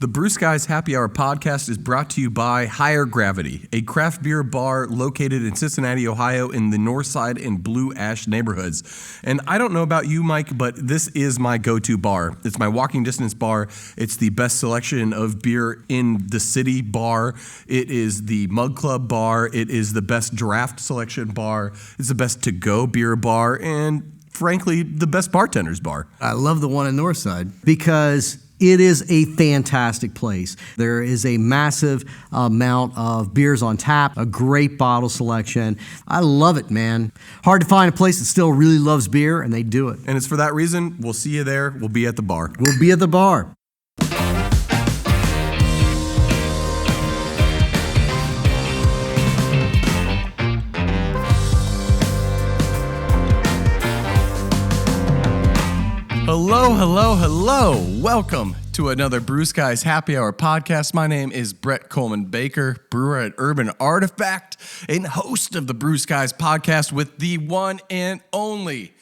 The Brew Skies Happy Hour podcast is brought to you by Higher Gravity, a craft beer bar located in Cincinnati, Ohio in the North Side and Blue Ash neighborhoods. And I don't know about you, Mike, but this is my go-to bar. It's my walking distance bar. It's the best selection of beer in the city bar. It is the Mug Club bar. It is the best draft selection bar. It's the best to-go beer bar. And frankly, the best bartender's bar. I love the one in Northside because it is a fantastic place. There is a massive amount of beers on tap, a great bottle selection. I love it, man. Hard to find a place that still really loves beer, and they do it. And it's for that reason, we'll see you there. We'll be at the bar. We'll be at the bar. Hello, hello, hello. Welcome to another Brew Skies Happy Hour podcast. My name is Brett Coleman Baker, brewer at Urban Artifact, and host of the Brew Skies podcast with the one and only,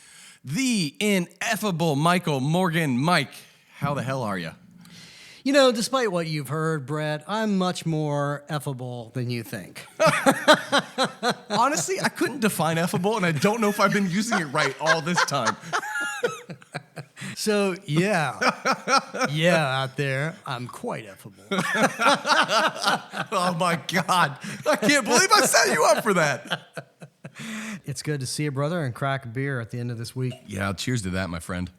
the ineffable Michael Morgan. Mike, how the hell are you? You know, despite what you've heard, Brett, I'm much more effable than you think. Honestly, I couldn't define effable, and I don't know if I've been using it right all this time. So, yeah, out there, I'm quite effable. Oh, my God. I can't believe I set you up for that. It's good to see you, brother, and crack a beer at the end of this week. Yeah, cheers to that, my friend.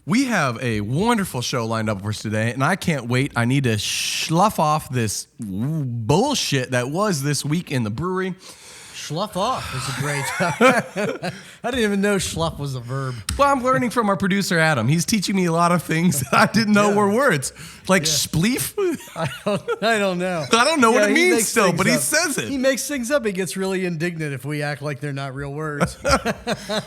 We have a wonderful show lined up for us today, and I can't wait. I need to slough off this bullshit that was this week in the brewery. Slough off is a great... I didn't even know slough was a verb. Well, I'm learning from our producer, Adam. He's teaching me a lot of things that I didn't know were words. Like spleef? I don't know. I don't know what it means still, but he says it. He makes things up. He gets really indignant if we act like they're not real words.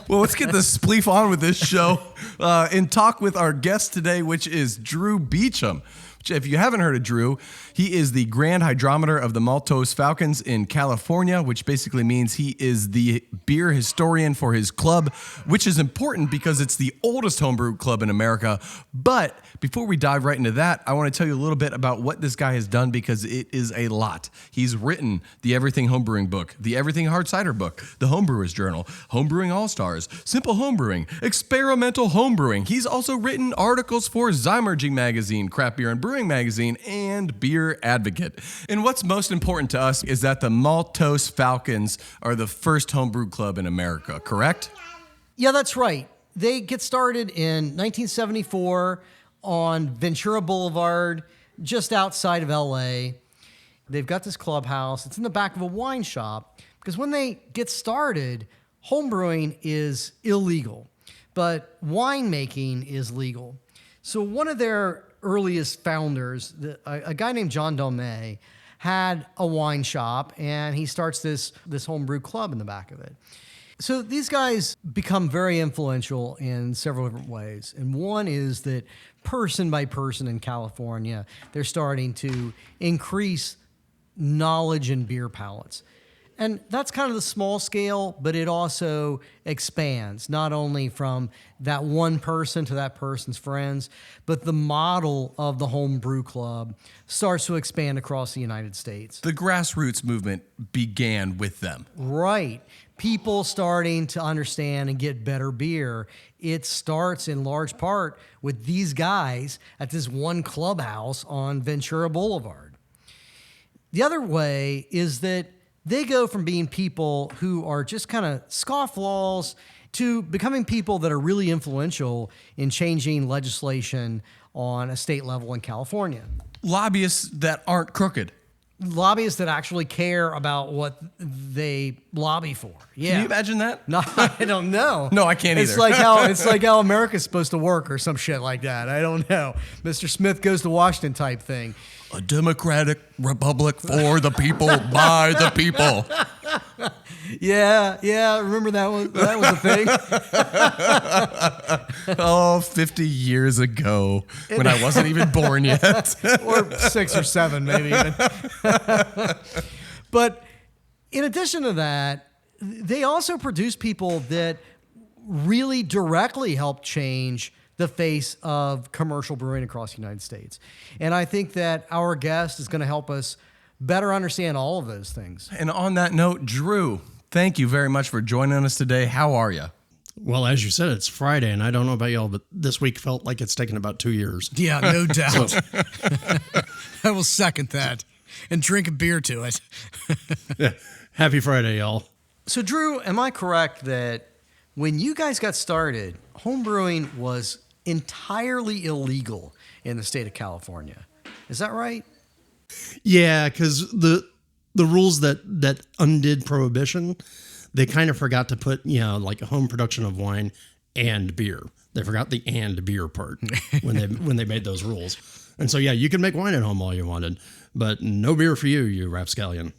Well, let's get the spleef on with this show and talk with our guest today, which is Drew Beecham. If you haven't heard of Drew, he is the Grand Hydrometer of the Maltose Falcons in California, which basically means he is the beer historian for his club, which is important because it's the oldest homebrew club in America. But before we dive right into that, I want to tell you a little bit about what this guy has done because it is a lot. He's written the Everything Homebrewing book, the Everything Hard Cider book, the Homebrewers Journal, Homebrewing All-Stars, Simple Homebrewing, Experimental Homebrewing. He's also written articles for Zymurgy Magazine, Craft Beer and Brewing Magazine, and Beer Advocate. And what's most important to us is that the Maltose Falcons are the first homebrew club in America, correct? Yeah, that's right. They get started in 1974 on Ventura Boulevard, just outside of LA. They've got this clubhouse. It's in the back of a wine shop because when they get started, homebrewing is illegal, but winemaking is legal. So one of their earliest founders, a guy named John Dolmay, had a wine shop, and he starts this homebrew club in the back of it. So these guys become very influential in several different ways. And one is that person by person in California, they're starting to increase knowledge in beer palates. And that's kind of the small scale, but it also expands, not only from that one person to that person's friends, but the model of the home brew club starts to expand across the United States. The grassroots movement began with them. Right. People starting to understand and get better beer. It starts in large part with these guys at this one clubhouse on Ventura Boulevard. The other way is that they go from being people who are just kind of scofflaws to becoming people that are really influential in changing legislation on a state level in California. Lobbyists that aren't crooked. Lobbyists that actually care about what they lobby for. Yeah. Can you imagine that? No, I don't know. No, I can't either. It's like how America's supposed to work or some shit like that. I don't know. Mr. Smith goes to Washington type thing. A democratic republic for the people, by the people. Yeah. Remember that was a thing? Oh, 50 years ago when I wasn't even born yet. Or 6 or 7, maybe even. But in addition to that, they also produce people that really directly help change the face of commercial brewing across the United States. And I think that our guest is going to help us better understand all of those things. And on that note, Drew, thank you very much for joining us today. How are you? Well, as you said, it's Friday, and I don't know about y'all, but this week felt like it's taken about 2 years. Yeah, no doubt. I will second that and drink a beer to it. Yeah. Happy Friday, y'all. So, Drew, am I correct that when you guys got started, homebrewing was entirely illegal in the state of California? Is that right? Yeah, because the rules that undid prohibition, they kind of forgot to put, like a home production of wine and beer. They forgot the and beer part when they made those rules. And so, yeah, you could make wine at home all you wanted, but no beer for you rapscallion.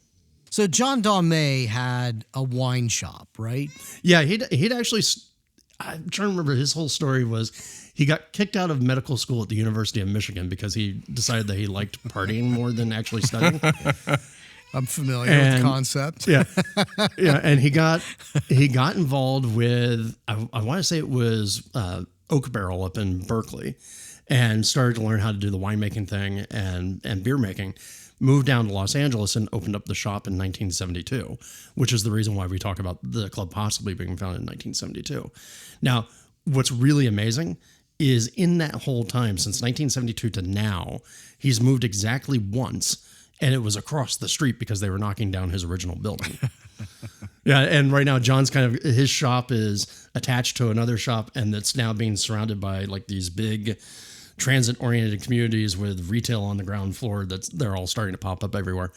So John Daumé had a wine shop, right? Yeah, he'd actually, I'm trying to remember, his whole story was he got kicked out of medical school at the University of Michigan because he decided that he liked partying more than actually studying. I'm familiar with the concept. Yeah, yeah, and he got involved with I want to say it was Oak Barrel up in Berkeley, and started to learn how to do the winemaking thing and beer making. Moved down to Los Angeles and opened up the shop in 1972, which is the reason why we talk about the club possibly being founded in 1972. Now, what's really amazing is in that whole time, since 1972 to now, he's moved exactly once, and it was across the street because they were knocking down his original building. Yeah, and right now John's his shop is attached to another shop, and it's now being surrounded by like these big transit-oriented communities with retail on the ground floor they're all starting to pop up everywhere.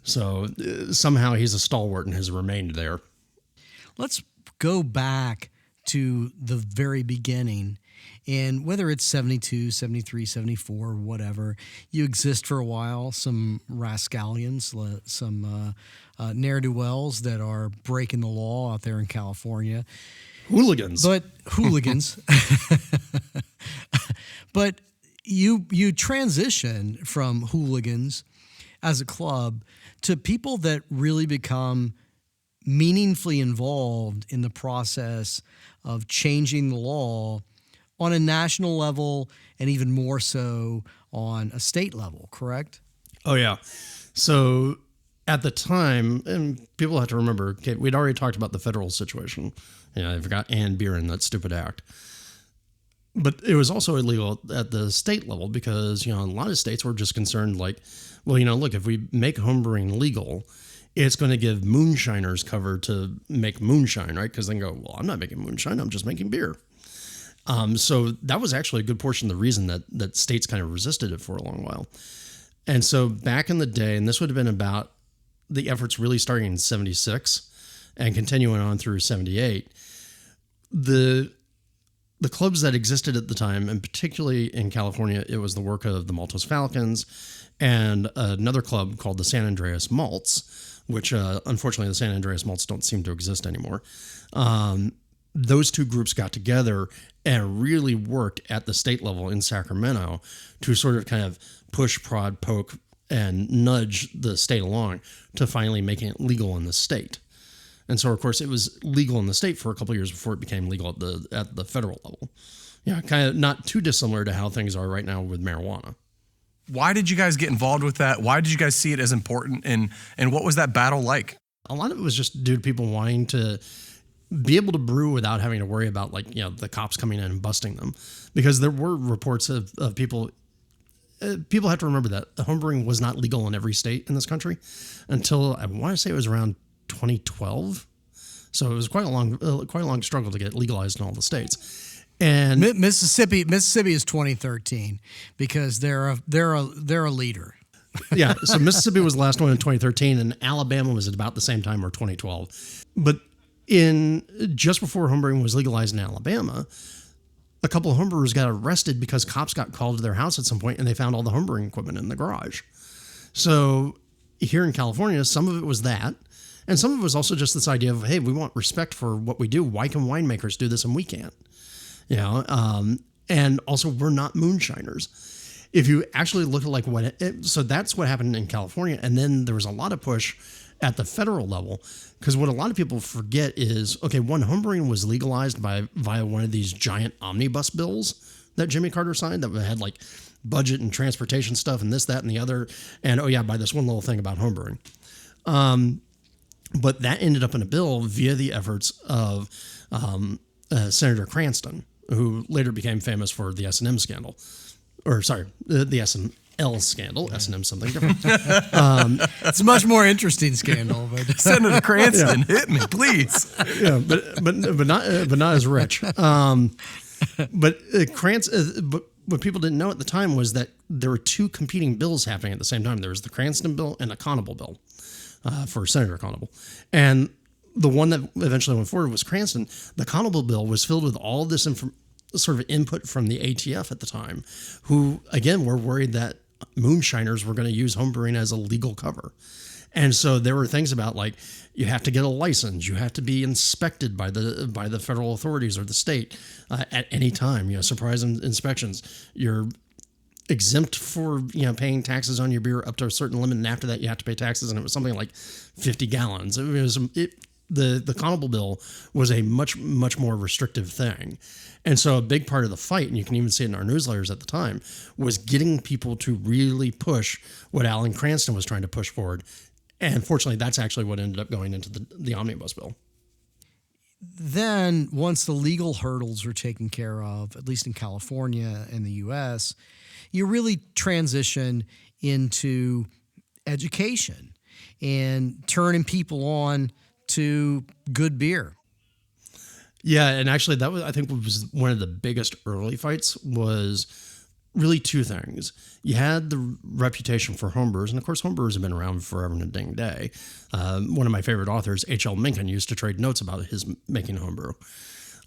So somehow he's a stalwart and has remained there. Let's go back to the very beginning. And whether it's 72, 73, 74, whatever, you exist for a while, some rascallions, some ne'er-do-wells that are breaking the law out there in California. Hooligans. But hooligans. But you transition from hooligans as a club to people that really become meaningfully involved in the process of changing the law on a national level and even more so on a state level, correct? Oh, yeah. So at the time, and people have to remember, okay, we'd already talked about the federal situation. I forgot Ann Buren, that stupid act. But it was also illegal at the state level because, a lot of states were just concerned like, well, look, if we make homebrewing legal, it's going to give moonshiners cover to make moonshine, right? Because they go, well, I'm not making moonshine, I'm just making beer. So that was actually a good portion of the reason that states kind of resisted it for a long while. And so back in the day, and this would have been about the efforts really starting in 76 and continuing on through 78, the clubs that existed at the time, and particularly in California, it was the work of the Maltose Falcons and another club called the San Andreas Malts, which unfortunately the San Andreas Malts don't seem to exist anymore. Those two groups got together and really worked at the state level in Sacramento to sort of kind of push, prod, poke, and nudge the state along to finally making it legal in the state. And so, of course, it was legal in the state for a couple of years before it became legal at the federal level. Yeah, kind of not too dissimilar to how things are right now with marijuana. Why did you guys get involved with that? Why did you guys see it as important? And what was that battle like? A lot of it was just due to people wanting to be able to brew without having to worry about the cops coming in and busting them. Because there were reports of people. People have to remember that homebrewing was not legal in every state in this country until I want to say it was around 2012. So it was quite a long struggle to get legalized in all the states. And Mississippi is 2013 because they're a leader. Yeah, so Mississippi was the last one in 2013, and Alabama was at about the same time, or 2012. But just before homebrewing was legalized in Alabama, a couple of homebrewers got arrested because cops got called to their house at some point, and they found all the homebrewing equipment in the garage. So here in California, some of it was that, and some of it was also just this idea of, hey, we want respect for what we do. Why can winemakers do this and we can't? And also we're not moonshiners. If you actually look at so that's what happened in California. And then there was a lot of push at the federal level, because what a lot of people forget is, okay, homebrewing was legalized via one of these giant omnibus bills that Jimmy Carter signed that had like budget and transportation stuff and this, that, and the other. And oh yeah, by this one little thing about homebrewing. But that ended up in a bill via the efforts of Senator Cranston, who later became famous for the S&M scandal. Or sorry, the S&L scandal. S&M something different. It's a much more interesting scandal. But Senator Cranston, hit me, please. Yeah, but not as rich. But Cranston. But what people didn't know at the time was that there were two competing bills happening at the same time. There was the Cranston bill and a Conable bill for Senator Conable, and the one that eventually went forward was Cranston. The Conable bill was filled with all this sort of input from the ATF at the time, who again were worried that moonshiners were going to use homebrewing as a legal cover. And so there were things about like you have to get a license, you have to be inspected by the federal authorities or the state at any time. You know, surprise inspections. You're exempt for paying taxes on your beer up to a certain limit, and after that you have to pay taxes. And it was something like 50 gallons. The Conable bill was a much more restrictive thing. And so a big part of the fight, and you can even see it in our newsletters at the time, was getting people to really push what Alan Cranston was trying to push forward. And fortunately, that's actually what ended up going into the omnibus bill. then once the legal hurdles were taken care of, at least in California and the U.S., you really transition into education and turning people on to good beer. Yeah, and actually that was, I think, was one of the biggest early fights was really two things. You had the reputation for homebrewers, and of course homebrewers have been around forever and a dang day. One of my favorite authors, H.L. Mencken, used to trade notes about his making homebrew.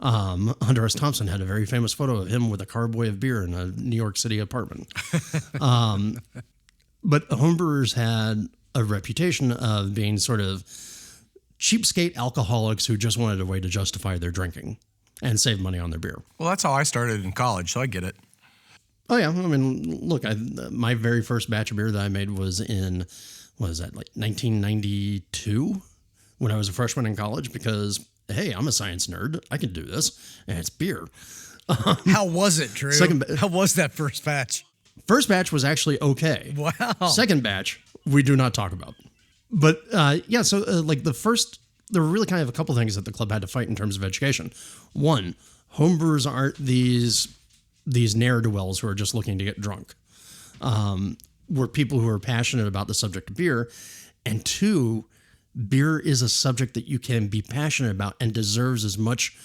Hunter S. Thompson had a very famous photo of him with a carboy of beer in a New York City apartment. But homebrewers had a reputation of being sort of cheapskate alcoholics who just wanted a way to justify their drinking and save money on their beer. Well, that's how I started in college, so I get it. Oh yeah, I mean, look, my very first batch of beer that I made was in, what was that, like 1992, when I was a freshman in college, because hey, I'm a science nerd, I can do this, and it's beer. How was it, Drew? How was that first batch? First batch was actually okay. Wow. Second batch, we do not talk about. But yeah, so like there were really kind of a couple things that the club had to fight in terms of education. One, homebrewers aren't these ne'er-do-wells who are just looking to get drunk. We're people who are passionate about the subject of beer. And two, beer is a subject that you can be passionate about and deserves as much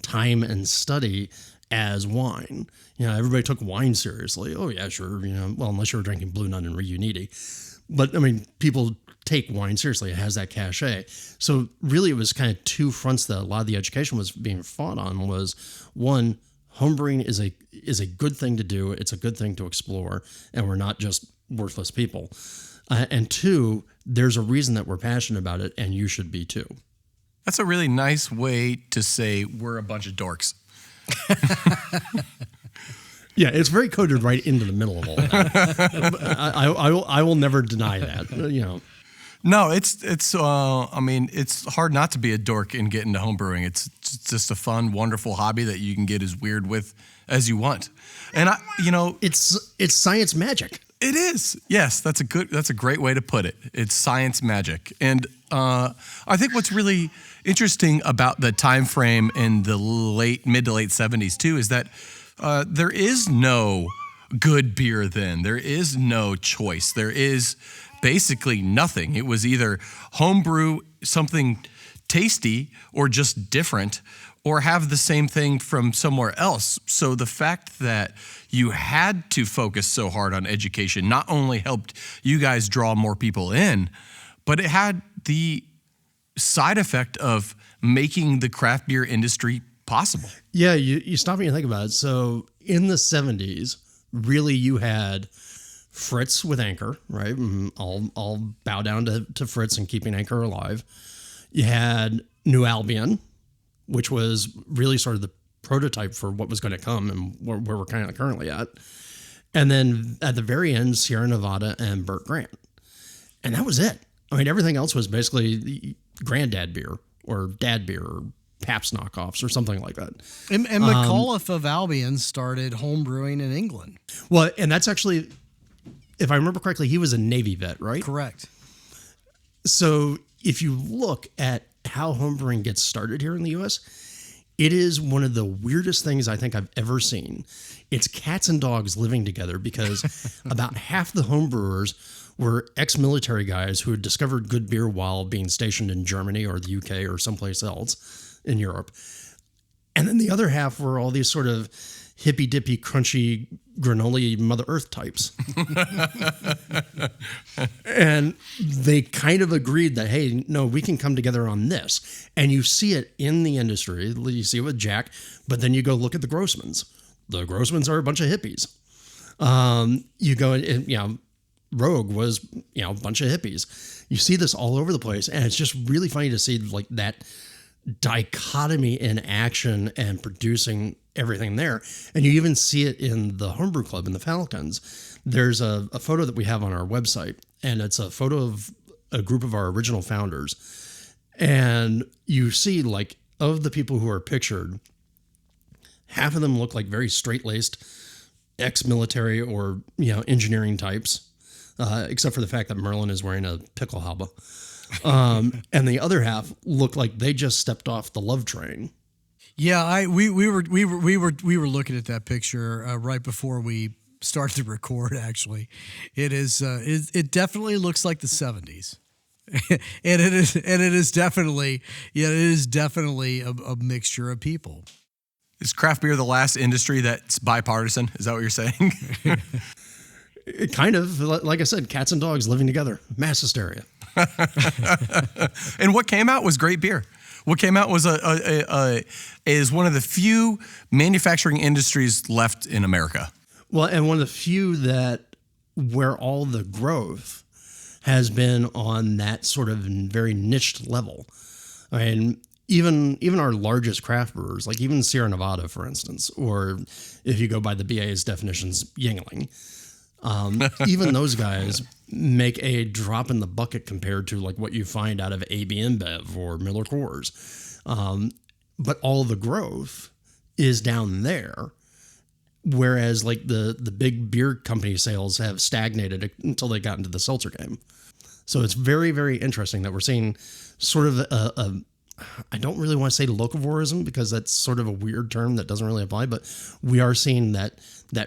time and study as wine. You know, everybody took wine seriously. Oh yeah, sure. You know, well, unless you were drinking Blue Nun and Riunite. But I mean, people take wine seriously. It has that cachet. So really it was kind of two fronts that a lot of the education was being fought on. Was one, homebrewing is a good thing to do. It's a good thing to explore, and we're not just worthless people. And two, there's a reason that we're passionate about it, and you should be too. That's a really nice way to say we're a bunch of dorks. Yeah, it's very coded right into the middle of all that. I will never deny that. You know. No, I mean, it's hard not to be a dork and get into homebrewing. It's just a fun, wonderful hobby that you can get as weird with as you want. And it's science magic. It is. Yes, that's a great way to put it. It's science magic. And I think what's really interesting about the time frame in the mid to late 70s too is that there is no good beer then. There is no choice. There is basically nothing. It was either homebrew something tasty or just different, or have the same thing from somewhere else. So the fact that you had to focus so hard on education not only helped you guys draw more people in, but it had the side effect of making the craft beer industry possible. Yeah, you stop and you think about it. So in the 70s, really you had Fritz with Anchor, right? I'll bow down to Fritz and keeping Anchor alive. You had New Albion, which was really sort of the prototype for what was going to come and where we're kind of currently at. And then at the very end, Sierra Nevada and Burt Grant. And that was it. I mean, everything else was basically the granddad beer or dad beer or Pabst knockoffs or something like that. And McAuliffe of Albion started homebrewing in England. Well, and that's actually, if I remember correctly, he was a Navy vet, right? Correct. So if you look at how homebrewing gets started here in the U.S., it is one of the weirdest things I think I've ever seen. It's cats and dogs living together because about half the homebrewers were ex-military guys who had discovered good beer while being stationed in Germany or the UK or someplace else in Europe. And then the other half were all these sort of hippy-dippy, crunchy, granola Mother Earth types. And they kind of agreed that, hey, no, we can come together on this. And you see it in the industry. You see it with Jack, but then you go look at the Grossmans. The Grossmans are a bunch of hippies. You go and, Rogue was, a bunch of hippies. You see this all over the place. And it's just really funny to see like that dichotomy in action and producing everything there. And you even see it in the Homebrew Club in the Falcons. There's a photo that we have on our website, and it's a photo of a group of our original founders. And you see, like, of the people who are pictured, half of them look like very straight-laced ex-military or, engineering types, except for the fact that Merlin is wearing a pickle halba. And the other half look like they just stepped off the love train. Yeah, we were looking at that picture right before we started to record. Actually, it definitely looks like the 70s, and it is definitely a mixture of people. Is craft beer the last industry that's bipartisan? Is that what you're saying? It kind of, like I said, cats and dogs living together, mass hysteria. And what came out was great beer. What came out was is one of the few manufacturing industries left in America. Well, and one of the few that where all the growth has been on that sort of very niched level. I mean, even our largest craft brewers, like even Sierra Nevada, for instance, or if you go by the BA's definitions, Yuengling, even those guys make a drop in the bucket compared to like what you find out of AB InBev or Miller Coors. But all the growth is down there. Whereas like the big beer company sales have stagnated until they got into the seltzer game. So it's very, very interesting that we're seeing sort of I don't really want to say locavorism because that's sort of a weird term that doesn't really apply, but we are seeing that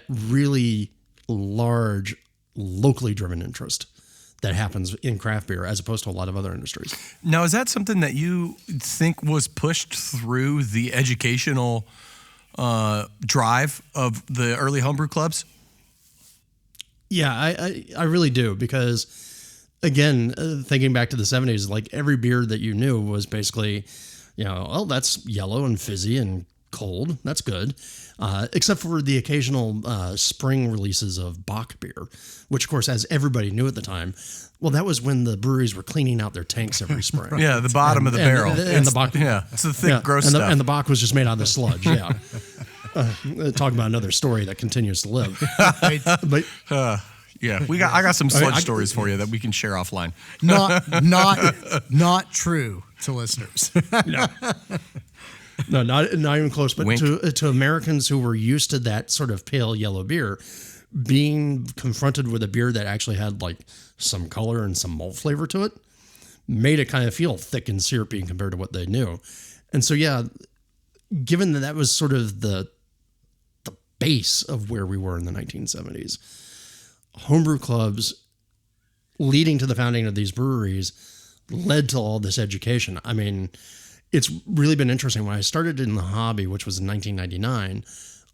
really large locally driven interest that happens in craft beer as opposed to a lot of other industries. Now, is that something that you think was pushed through the educational drive of the early homebrew clubs? Yeah, I really do, because again, thinking back to the 70s, like every beer that you knew was basically, oh, that's yellow and fizzy and cold. That's good. Except for the occasional spring releases of Bock beer, which of course, as everybody knew at the time, well, that was when the breweries were cleaning out their tanks every spring. Yeah, the bottom of the barrel. And the Bock. Yeah, it's the thick, gross stuff. And the Bock was just made out of the sludge, yeah. Talking about another story that continues to live. But yeah, I got some sludge stories for you that we can share offline. Not true to listeners. No, not even close. But Wink. to Americans who were used to that sort of pale yellow beer, being confronted with a beer that actually had like some color and some malt flavor to it, made it kind of feel thick and syrupy compared to what they knew. And so, yeah, given that was sort of the base of where we were in the 1970s, homebrew clubs leading to the founding of these breweries led to all this education. I mean, it's really been interesting. When I started in the hobby, which was in 1999,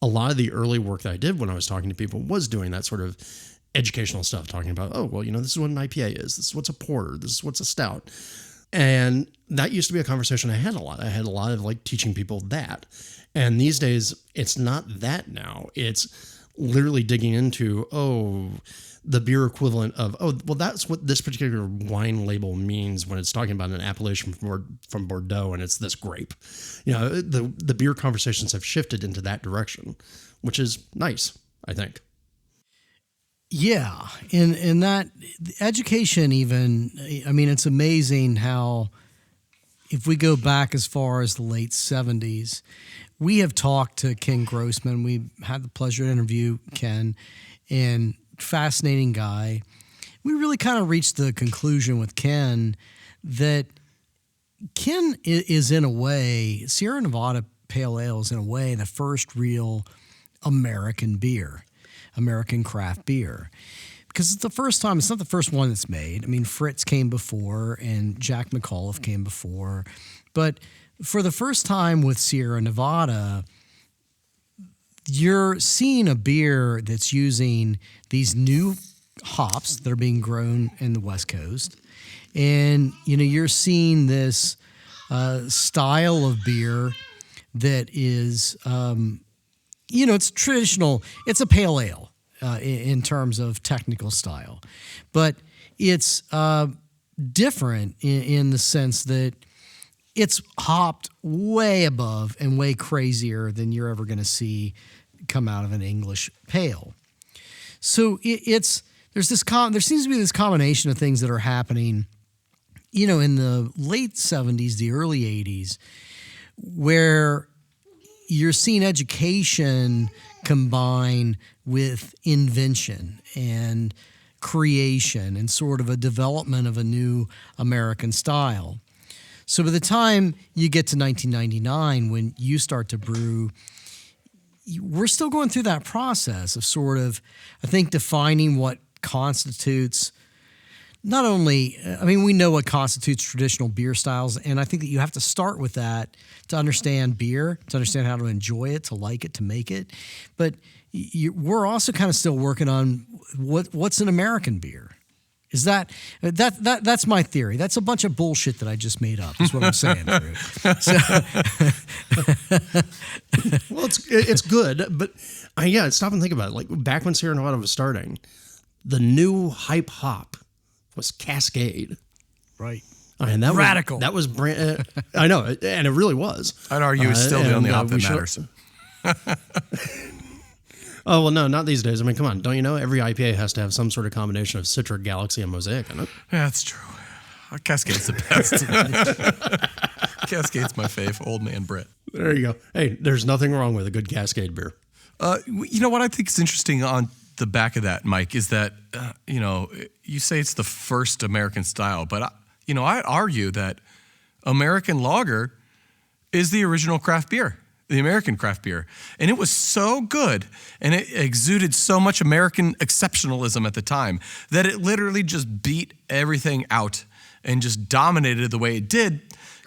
a lot of the early work that I did when I was talking to people was doing that sort of educational stuff, talking about, oh, well, this is what an IPA is. This is what's a porter. This is what's a stout. And that used to be a conversation I had a lot. I had a lot of like teaching people that. And these days, it's not that now. It's literally digging into, the beer equivalent of, well, that's what this particular wine label means when it's talking about an appellation from Bordeaux and it's this grape. The beer conversations have shifted into that direction, which is nice, I think. Yeah, in that education, even, I mean, it's amazing how if we go back as far as the late 70s, we have talked to Ken Grossman. We had the pleasure to interview Ken, and fascinating guy. We really kind of reached the conclusion with Ken that Ken is in a way, Sierra Nevada Pale Ale is in a way the first real American beer, American craft beer. Because it's the first time, it's not the first one that's made. I mean, Fritz came before and Jack McAuliffe came before. But for the first time with Sierra Nevada, you're seeing a beer that's using these new hops that are being grown in the West Coast. And, you're seeing this style of beer that is, it's traditional. It's a pale ale in terms of technical style. But it's different in the sense that it's hopped way above and way crazier than you're ever going to see come out of an English pale. So there seems to be this combination of things that are happening, in the late 70s, the early 80s, where you're seeing education combine with invention and creation and sort of a development of a new American style. So by the time you get to 1999, when you start to brew, we're still going through that process of sort of, I think, defining what constitutes not only, we know what constitutes traditional beer styles, and I think that you have to start with that to understand beer, to understand how to enjoy it, to like it, to make it. But we're also kind of still working on what's an American beer. Is that's my theory. That's a bunch of bullshit that I just made up. Is what I'm saying. So, well, it's good, but stop and think about it. Like back when Sierra Nevada was starting, the new hype hop was Cascade. Right. And that radical. That was brand. I know, and it really was. I'd argue it's still the only hop that matters. Oh, well, no, not these days. I mean, come on. Don't you know every IPA has to have some sort of combination of Citra, Galaxy, and Mosaic in it? Yeah, that's true. Cascade's the best. Cascade's my fave. Old man Brett. There you go. Hey, there's nothing wrong with a good Cascade beer. You know what I think is interesting on the back of that, Mike, is that, you say it's the first American style, but, I'd argue that American lager is the original craft beer. The American craft beer. And it was so good and it exuded so much American exceptionalism at the time that it literally just beat everything out and just dominated the way it did.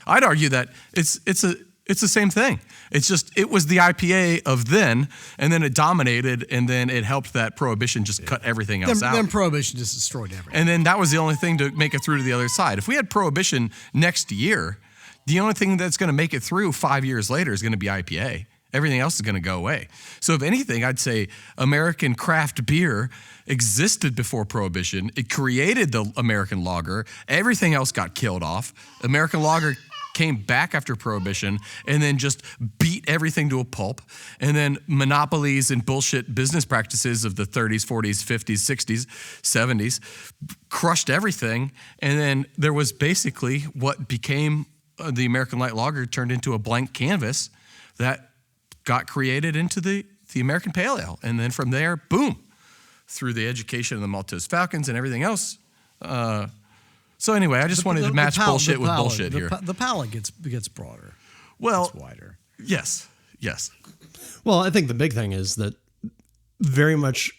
I'd argue that it's the same thing. It's just, it was the IPA of then, and then it dominated, and then it helped that Prohibition just cut everything else out. Then Prohibition just destroyed everything. And then that was the only thing to make it through to the other side. If we had Prohibition next year, the only thing that's going to make it through 5 years later is going to be IPA. Everything else is going to go away. So if anything, I'd say American craft beer existed before Prohibition. It created the American lager. Everything else got killed off. American lager came back after Prohibition and then just beat everything to a pulp. And then monopolies and bullshit business practices of the 30s, 40s, 50s, 60s, 70s crushed everything. And then there was basically what became the American Light Lager turned into a blank canvas that got created into the American Pale Ale. And then from there, boom, through the education of the Maltose Falcons and everything else. So anyway, I just wanted to match bullshit with bullshit here. The palate gets broader. Well, it's wider. Yes. Well, I think the big thing is that very much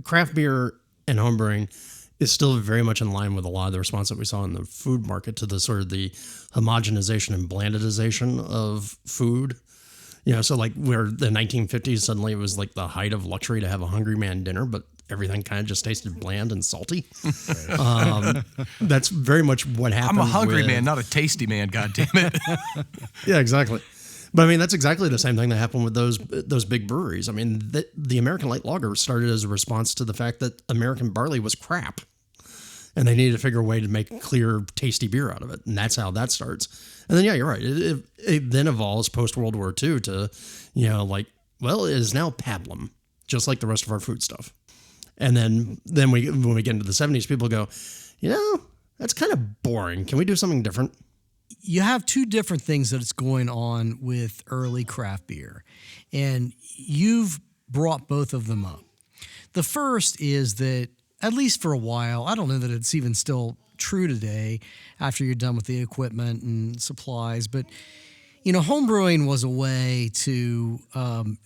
craft beer and homebrewing is still very much in line with a lot of the response that we saw in the food market to the sort of the homogenization and blanditization of food. So like where the 1950s, suddenly it was like the height of luxury to have a hungry man dinner, but everything kind of just tasted bland and salty. That's very much what happened. I'm a hungry man, not a tasty man, God damn it. Yeah, exactly. But I mean, that's exactly the same thing that happened with those big breweries. I mean, the American Light Lager started as a response to the fact that American barley was crap. And they needed to figure a way to make clear, tasty beer out of it. And that's how that starts. And then, yeah, you're right. It then evolves post-World War II to, it is now pablum, just like the rest of our food stuff. And then when we get into the 70s, people go, that's kind of boring. Can we do something different? you have two different things that's going on with early craft beer, and you've brought both of them up. The first is that, at least for a while, I don't know that it's even still true today after you're done with the equipment and supplies, but homebrewing was a way to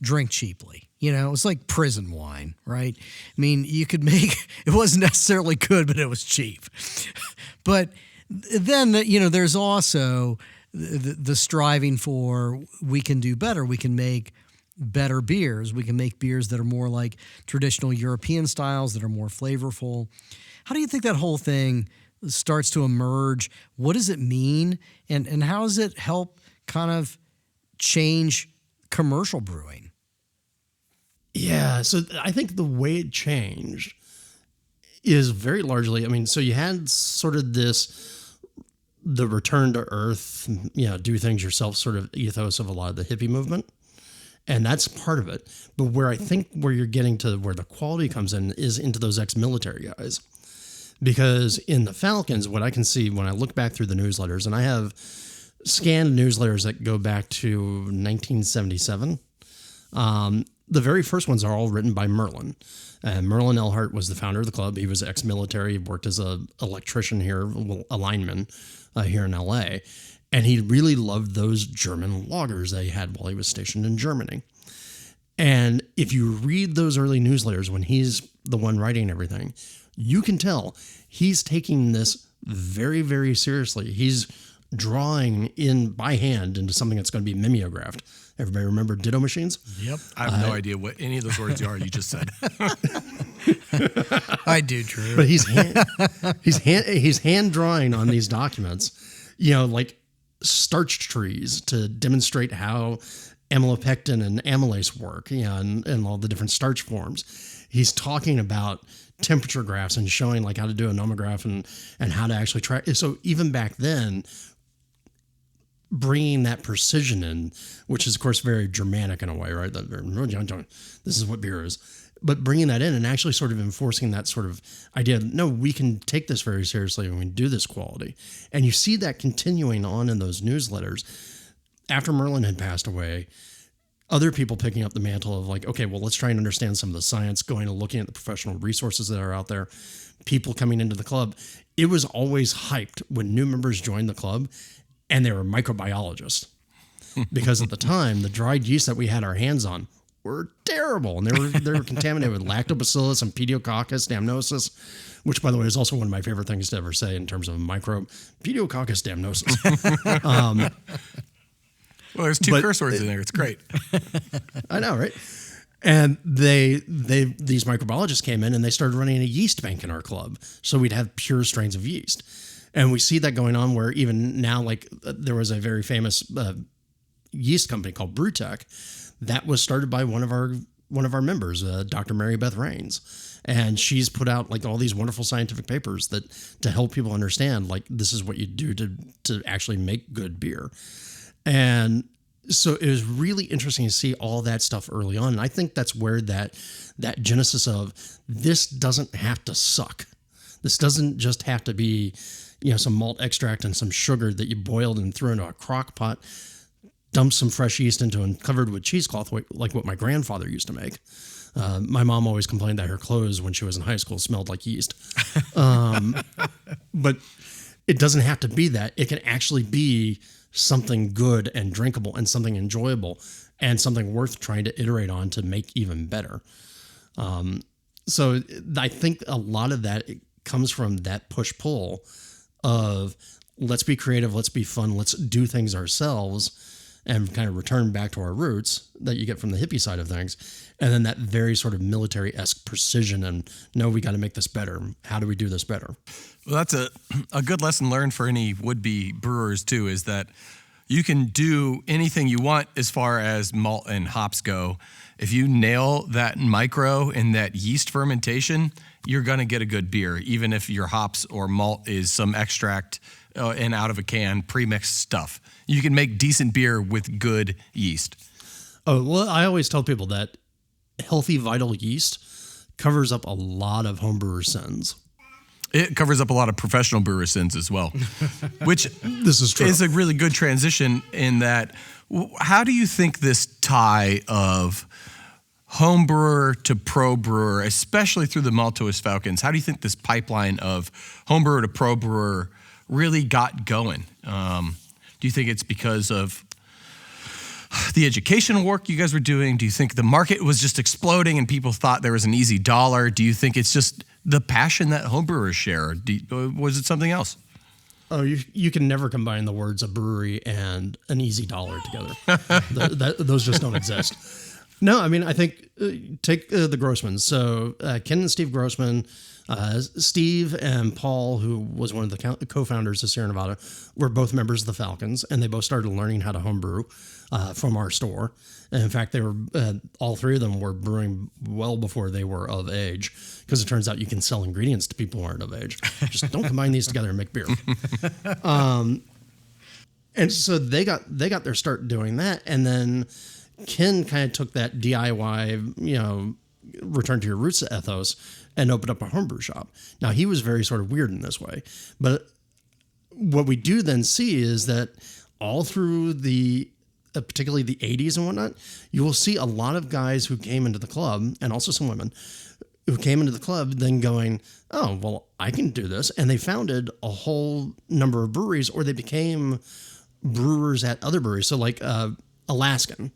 drink cheaply. It was like prison wine, right? I mean, you could make, it wasn't necessarily good, but it was cheap. But then, there's also the striving for, we can do better. We can make better beers. We can make beers that are more like traditional European styles, that are more flavorful. How do you think that whole thing starts to emerge? What does it mean? And how does it help kind of change commercial brewing? Yeah, so I think the way it changed is very largely, so you had sort of the return to earth, do things yourself sort of ethos of a lot of the hippie movement. And that's part of it. But where you're getting to where the quality comes in is into those ex-military guys. Because in the Falcons, what I can see when I look back through the newsletters, and I have scanned newsletters that go back to 1977, the very first ones are all written by Merlin. And Merlin Ehlert was the founder of the club. He was ex-military, worked as an electrician here, a lineman here in LA. And he really loved those German lagers that he had while he was stationed in Germany. And if you read those early newsletters when he's the one writing everything, you can tell he's taking this very, very seriously. He's drawing in by hand into something that's going to be mimeographed. Everybody remember ditto machines? Yep. I have no idea what any of those words are you just said. I do, Drew. But he's hand drawing on these documents, like starch trees to demonstrate how amylopectin and amylase work, and all the different starch forms. He's talking about temperature graphs and showing like how to do a nomograph and how to actually track. So even back then, bringing that precision in, which is of course very Germanic in a way, right? This is what beer is. But bringing that in and actually sort of enforcing that sort of idea, no, we can take this very seriously and we can do this quality. And you see that continuing on in those newsletters. After Merlin had passed away, other people picking up the mantle of like, okay, well, let's try and understand some of the science, going and looking at the professional resources that are out there, people coming into the club. It was always hyped when new members joined the club and they were microbiologists. Because at the time, the dried yeast that we had our hands on were terrible, and they were contaminated with lactobacillus and pediococcus damnosus, which, by the way, is also one of my favorite things to ever say in terms of a microbe. Pediococcus damnosus. Well, there's two curse words in there. It's great. I know, right? And these microbiologists came in and they started running a yeast bank in our club, so we'd have pure strains of yeast. And we see that going on where even now, like there was a very famous yeast company called Brewtech that was started by one of our members, Dr. Mary Beth Rains. And she's put out like all these wonderful scientific papers that to help people understand like this is what you do to actually make good beer. And so it was really interesting to see all that stuff early on. And I think that's where that genesis of this doesn't have to suck. This doesn't just have to be, some malt extract and some sugar that you boiled and threw into a crock pot, dumped some fresh yeast into and covered with cheesecloth, like what my grandfather used to make. My mom always complained that her clothes when she was in high school smelled like yeast. But it doesn't have to be that. It can actually be something good and drinkable and something enjoyable and something worth trying to iterate on to make even better. So I think a lot of that comes from that push-pull of let's be creative, let's be fun, let's do things ourselves and kind of return back to our roots that you get from the hippie side of things. And then that very sort of military-esque precision and no, we got to make this better. How do we do this better? Well, that's a good lesson learned for any would-be brewers too, is that you can do anything you want as far as malt and hops go. If you nail that micro and that yeast fermentation, you're going to get a good beer, even if your hops or malt is some extract and out of a can, pre-mixed stuff. You can make decent beer with good yeast. Oh, well, I always tell people that healthy, vital yeast covers up a lot of homebrewers' sins. It covers up a lot of professional brewer sins as well, which This is true. is a really good transition in that. How do you think this tie of home brewer to pro brewer, especially through the Maltose Falcons, how do you think this pipeline of home brewer to pro brewer really got going? Do you think it's because of the educational work you guys were doing? Do you think the market was just exploding and people thought there was an easy dollar? Do you think it's just the passion that homebrewers share? Was it something else? Oh, you can never combine the words a brewery and an easy dollar together. Those just don't exist. No, I mean, I think take the Grossmans. So Ken and Steve Grossman, Steve and Paul, who was one of the co-founders of Sierra Nevada, were both members of the Falcons, and they both started learning how to homebrew from our store. And in fact, they were all three of them were brewing well before they were of age, because it turns out you can sell ingredients to people who aren't of age. Just don't combine these together and make beer. And so they got their start doing that, and then Ken kind of took that DIY, return to your roots ethos and opened up a homebrew shop. Now, he was very sort of weird in this way, but what we do then see is that all through particularly the 80s and whatnot, you will see a lot of guys who came into the club, and also some women who came into the club then going, oh, well, I can do this. And they founded a whole number of breweries, or they became brewers at other breweries. So like Alaskan,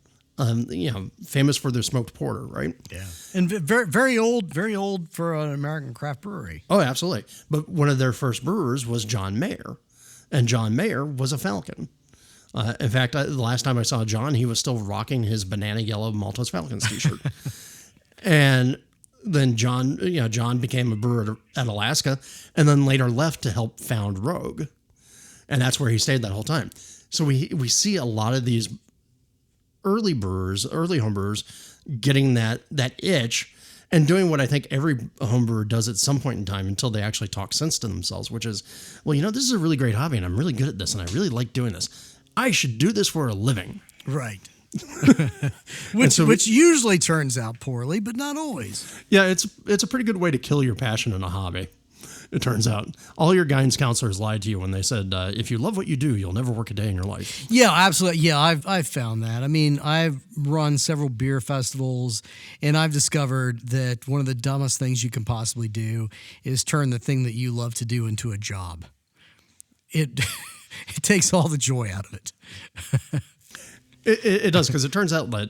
famous for their smoked porter, right? Yeah. And very old for an American craft brewery. Oh, absolutely. But one of their first brewers was John Mayer, and John Mayer was a Falcon. In fact, the last time I saw John, he was still rocking his banana yellow Maltose Falcons t-shirt. And then John became a brewer at Alaska, and then later left to help found Rogue. And that's where he stayed that whole time. So we see a lot of these early homebrewers getting that itch and doing what I think every homebrewer does at some point in time until they actually talk sense to themselves, which is, well, this is a really great hobby and I'm really good at this and I really like doing this. I should do this for a living. Right. which usually turns out poorly, but not always. Yeah, it's a pretty good way to kill your passion in a hobby. It turns out all your guidance counselors lied to you when they said, if you love what you do, you'll never work a day in your life. Yeah, absolutely. Yeah, I've found that. I mean, I've run several beer festivals, and I've discovered that one of the dumbest things you can possibly do is turn the thing that you love to do into a job. It takes all the joy out of it. It does, because it turns out that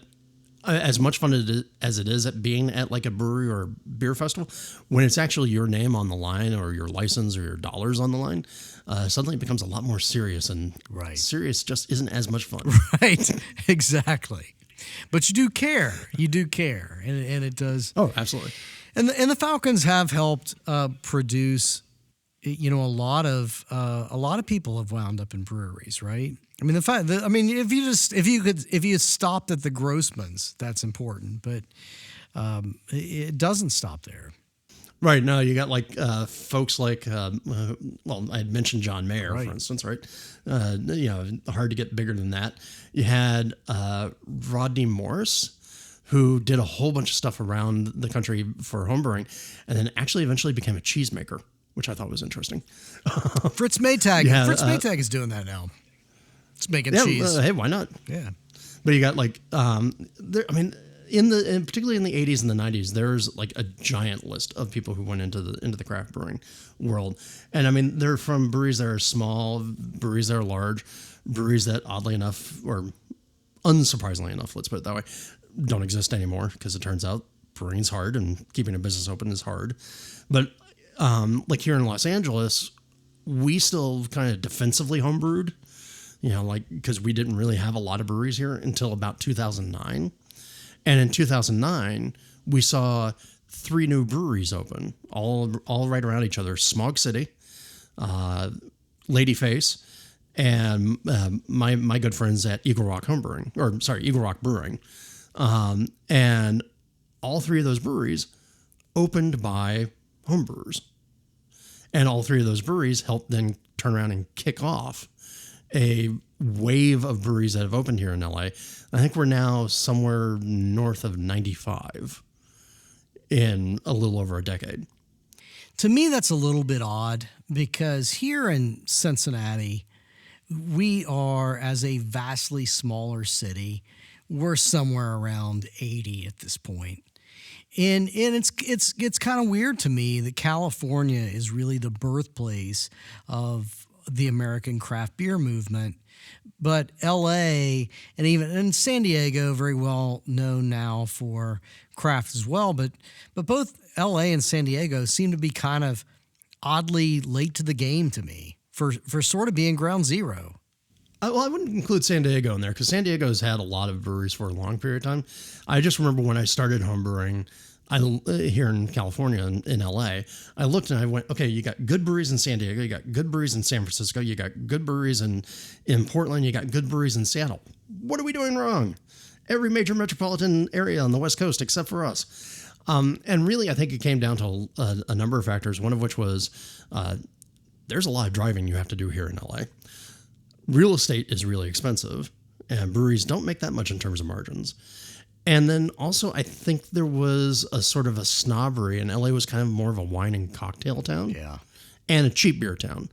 as much fun as it is at being at like a brewery or a beer festival, when it's actually your name on the line or your license or your dollars on the line, suddenly it becomes a lot more serious, and serious just isn't as much fun. Right, exactly. But you do care. And it does. Oh, absolutely. And the Falcons have helped produce, a lot of people have wound up in breweries, right? I mean, if you stopped at the Grossmans, that's important, but it doesn't stop there. Right. No, you got like folks like, I had mentioned John Mayer, for instance, right? Hard to get bigger than that. You had Rodney Morris, who did a whole bunch of stuff around the country for homebrewing, and then actually eventually became a cheesemaker, which I thought was interesting. Fritz Maytag. Fritz Maytag is doing that now. It's making cheese. Hey, why not? Yeah. But you got like, particularly in the 80s and the 90s, there's like a giant list of people who went into the craft brewing world. And I mean, they're from breweries that are small, breweries that are large, breweries that oddly enough, or unsurprisingly enough, let's put it that way, don't exist anymore, because it turns out brewing's hard and keeping a business open is hard. But like here in Los Angeles, we still kind of defensively homebrewed, because we didn't really have a lot of breweries here until about 2009. And in 2009, we saw 3 new breweries open, all right around each other: Smog City, Ladyface, and my good friends at Eagle Rock Brewing. And all 3 of those breweries opened by homebrewers. And all 3 of those breweries helped then turn around and kick off a wave of breweries that have opened here in LA. I think we're now somewhere north of 95 in a little over a decade. To me, that's a little bit odd because here in Cincinnati, we are, as a vastly smaller city, we're somewhere around 80 at this point. And it's kind of weird to me that California is really the birthplace of the American craft beer movement. But LA and San Diego, very well known now for craft as well. But both LA and San Diego seem to be kind of oddly late to the game to me for sort of being ground zero. Well, I wouldn't include San Diego in there because San Diego's had a lot of breweries for a long period of time. I just remember when I started homebrewing here in California, in LA, I looked and I went, okay, you got good breweries in San Diego, you got good breweries in San Francisco, you got good breweries in Portland, you got good breweries in Seattle. What are we doing wrong? Every major metropolitan area on the West Coast except for us. And really, I think it came down to a number of factors, one of which was there's a lot of driving you have to do here in LA. Real estate is really expensive, and breweries don't make that much in terms of margins. And then also, I think there was a sort of a snobbery, and LA was kind of more of a wine and cocktail town. Yeah. And a cheap beer town.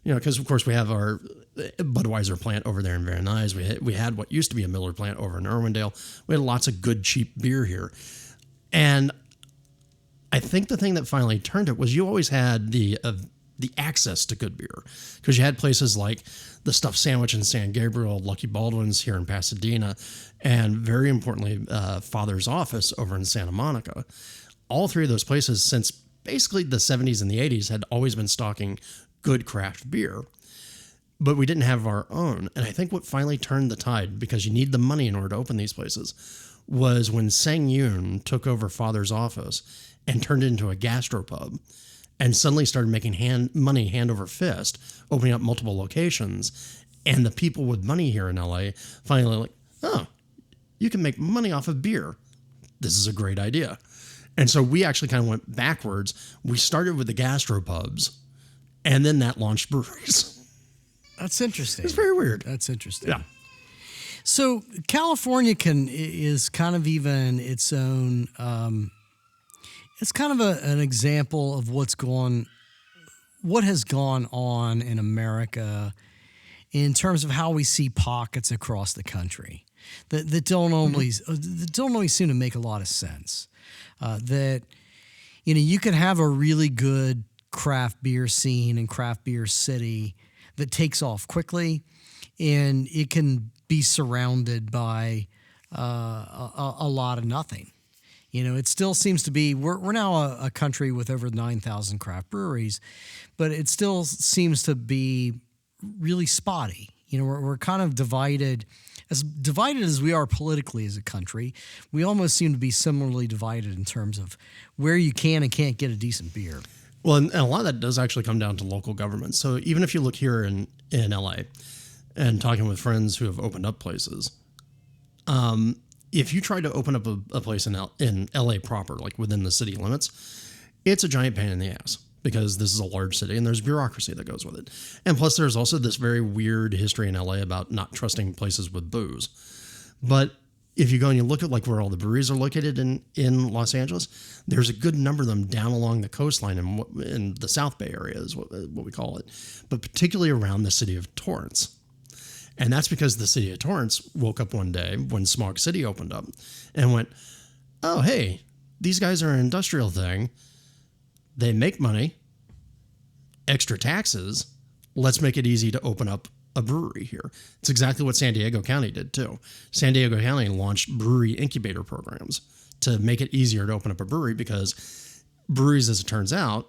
You know, because of course we have our Budweiser plant over there in Van Nuys. We had what used to be a Miller plant over in Irwindale. We had lots of good, cheap beer here. And I think the thing that finally turned it was you always had the access to good beer, because you had places like the Stuffed Sandwich in San Gabriel, Lucky Baldwin's here in Pasadena, and very importantly, Father's Office over in Santa Monica. All three of those places, since basically the 70s and the 80s, had always been stocking good craft beer, but we didn't have our own. And I think what finally turned the tide, because you need the money in order to open these places, was when Sang Yoon took over Father's Office and turned it into a gastropub, and suddenly started making money hand over fist, opening up multiple locations. And the people with money here in LA finally like, oh, you can make money off of beer. This is a great idea. And so we actually kind of went backwards. We started with the gastropubs, and then that launched breweries. That's interesting. It's very weird. That's interesting. Yeah. So California is kind of even its own. It's kind of an example of what has gone on in America in terms of how we see pockets across the country that don't always seem to make a lot of sense. That you can have a really good craft beer scene and craft beer city that takes off quickly, and it can be surrounded by a lot of nothing. It still seems to be, we're now a country with over 9,000 craft breweries, but it still seems to be really spotty. We're kind of divided as we are politically as a country. We almost seem to be similarly divided in terms of where you can and can't get a decent beer. Well, and a lot of that does actually come down to local government. So even if you look here in LA and talking with friends who have opened up places, if you try to open up a place in LA proper, like within the city limits, it's a giant pain in the ass because this is a large city and there's bureaucracy that goes with it. And plus there's also this very weird history in LA about not trusting places with booze. But if you go and you look at like where all the breweries are located in Los Angeles, there's a good number of them down along the coastline in the South Bay area is what we call it, but particularly around the city of Torrance. And that's because the city of Torrance woke up one day when Smog City opened up and went, oh, hey, these guys are an industrial thing. They make money, extra taxes. Let's make it easy to open up a brewery here. It's exactly what San Diego County did too. San Diego County launched brewery incubator programs to make it easier to open up a brewery because breweries, as it turns out,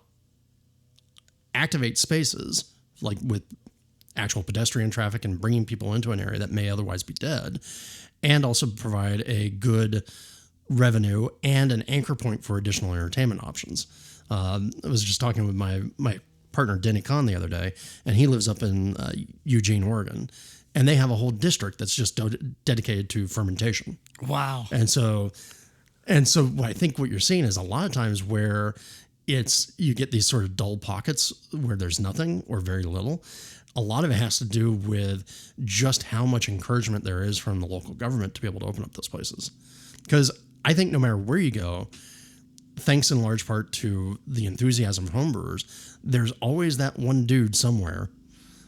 activate spaces like with actual pedestrian traffic and bringing people into an area that may otherwise be dead, and also provide a good revenue and an anchor point for additional entertainment options. I was just talking with my partner Denny Kahn the other day, and he lives up in Eugene, Oregon, and they have a whole district that's just dedicated to fermentation. Wow. And so what I think what you're seeing is a lot of times where you get these sort of dull pockets where there's nothing or very little. A lot of it has to do with just how much encouragement there is from the local government to be able to open up those places. Because I think no matter where you go, thanks in large part to the enthusiasm of homebrewers, there's always that one dude somewhere